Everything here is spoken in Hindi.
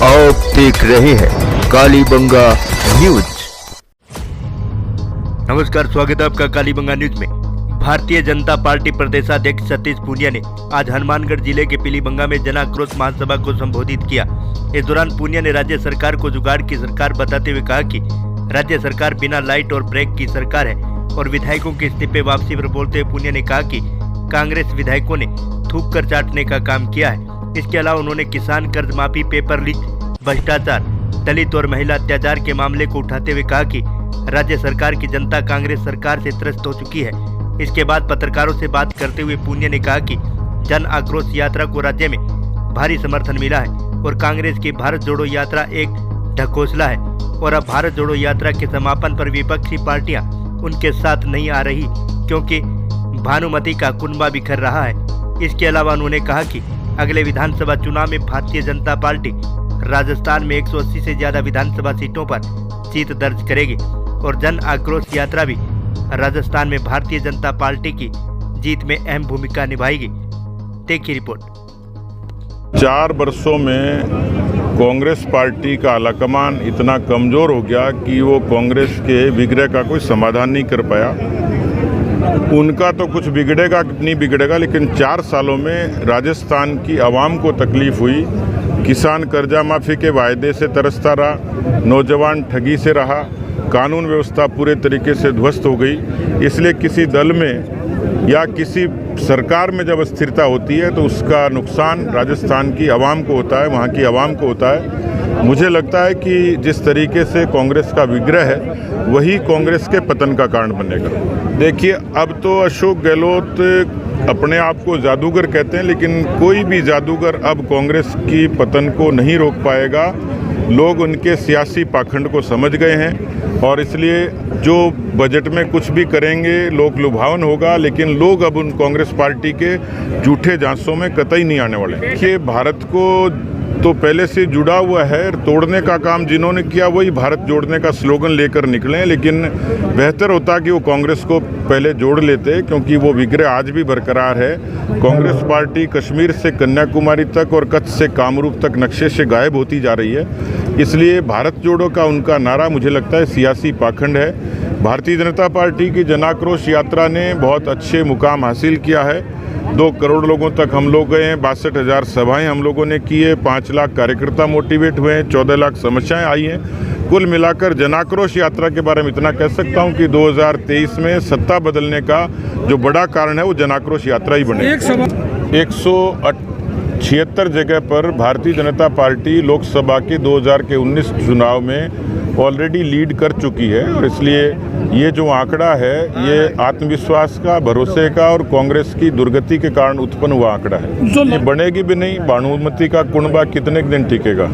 आप देख रहे हैं कालीबंगा न्यूज। नमस्कार, स्वागत है आपका कालीबंगा न्यूज में। भारतीय जनता पार्टी प्रदेशाध्यक्ष सतीश पूनिया ने आज हनुमानगढ़ जिले के पीलीबंगा में जन आक्रोश महासभा को संबोधित किया। इस दौरान पूनिया ने राज्य सरकार को जुगाड़ की सरकार बताते हुए कहा कि राज्य सरकार बिना लाइट और ब्रेक की सरकार है और विधायकों के इस्तीफे वापसी पर बोलते हुए पूनिया ने कहा कि कांग्रेस विधायकों ने थूक कर चाटने का काम किया है। इसके अलावा उन्होंने किसान कर्ज माफी, पेपर लीक, भ्रष्टाचार, दलित और महिला अत्याचार के मामले को उठाते हुए कहा कि राज्य सरकार की जनता कांग्रेस सरकार से त्रस्त हो चुकी है। इसके बाद पत्रकारों से बात करते हुए पूनिया ने कहा कि जन आक्रोश यात्रा को राज्य में भारी समर्थन मिला है और कांग्रेस की भारत जोड़ो यात्रा एक ढकोसला है और अब भारत जोड़ो यात्रा के समापन पर विपक्षी पार्टियां उनके साथ नहीं आ रही क्योंकि भानुमति का कुनबा बिखर रहा है। इसके अलावा उन्होंने कहा कि अगले विधानसभा चुनाव में भारतीय जनता पार्टी राजस्थान में 180 से ज्यादा विधानसभा सीटों पर जीत दर्ज करेगी और जन आक्रोश यात्रा भी राजस्थान में भारतीय जनता पार्टी की जीत में अहम भूमिका निभाएगी। देखिए रिपोर्ट। 4 वर्षों में कांग्रेस पार्टी का आलाकमान इतना कमजोर हो गया कि वो कांग्रेस के विग्रह का कोई समाधान नहीं कर पाया। उनका तो कुछ बिगड़ेगा नहीं बिगड़ेगा, लेकिन 4 सालों में राजस्थान की आवाम को तकलीफ हुई। किसान कर्जा माफी के वायदे से तरसता रहा, नौजवान ठगी से रहा, कानून व्यवस्था पूरे तरीके से ध्वस्त हो गई। इसलिए किसी दल में या किसी सरकार में जब अस्थिरता होती है तो उसका नुकसान राजस्थान की आवाम को होता है, वहाँ की आवाम को होता है। मुझे लगता है कि जिस तरीके से कांग्रेस का विग्रह है वही कांग्रेस के पतन का कारण बनेगा। देखिए, अब तो अशोक गहलोत अपने आप को जादूगर कहते हैं, लेकिन कोई भी जादूगर अब कांग्रेस की पतन को नहीं रोक पाएगा। लोग उनके सियासी पाखंड को समझ गए हैं और इसलिए जो बजट में कुछ भी करेंगे लोक लुभावन होगा, लेकिन लोग अब उन कांग्रेस पार्टी के झूठे झांसों में कतई नहीं आने वाले। देखिए, भारत को तो पहले से जुड़ा हुआ है, तोड़ने का काम जिन्होंने किया वही भारत जोड़ने का स्लोगन लेकर निकले, लेकिन बेहतर होता कि वो कांग्रेस को पहले जोड़ लेते, क्योंकि वो विग्रह आज भी बरकरार है। कांग्रेस पार्टी कश्मीर से कन्याकुमारी तक और कच्छ से कामरूप तक नक्शे से गायब होती जा रही है। इसलिए भारत जोड़ो का उनका नारा मुझे लगता है सियासी पाखंड है। भारतीय जनता पार्टी की जन आक्रोश यात्रा ने बहुत अच्छे मुकाम हासिल किया है। 2 करोड़ लोगों तक हम लोग गए हैं, 62,000 सभाएं हम लोगों ने की है, 5 लाख कार्यकर्ता मोटिवेट हुए हैं, 14 लाख समस्याएं आई हैं। कुल मिलाकर जन आक्रोश यात्रा के बारे में इतना कह सकता हूं कि 2023 में सत्ता बदलने का जो बड़ा कारण है वो जन आक्रोश यात्रा ही बने। 176 जगह पर भारतीय जनता पार्टी लोकसभा के 2019 चुनाव में ऑलरेडी लीड कर चुकी है और इसलिए ये जो आंकड़ा है ये आत्मविश्वास का, भरोसे का और कांग्रेस की दुर्गति के कारण उत्पन्न हुआ आंकड़ा है। ये बनेगी भी नहीं। भानुमति का कुनबा कितने दिन टिकेगा?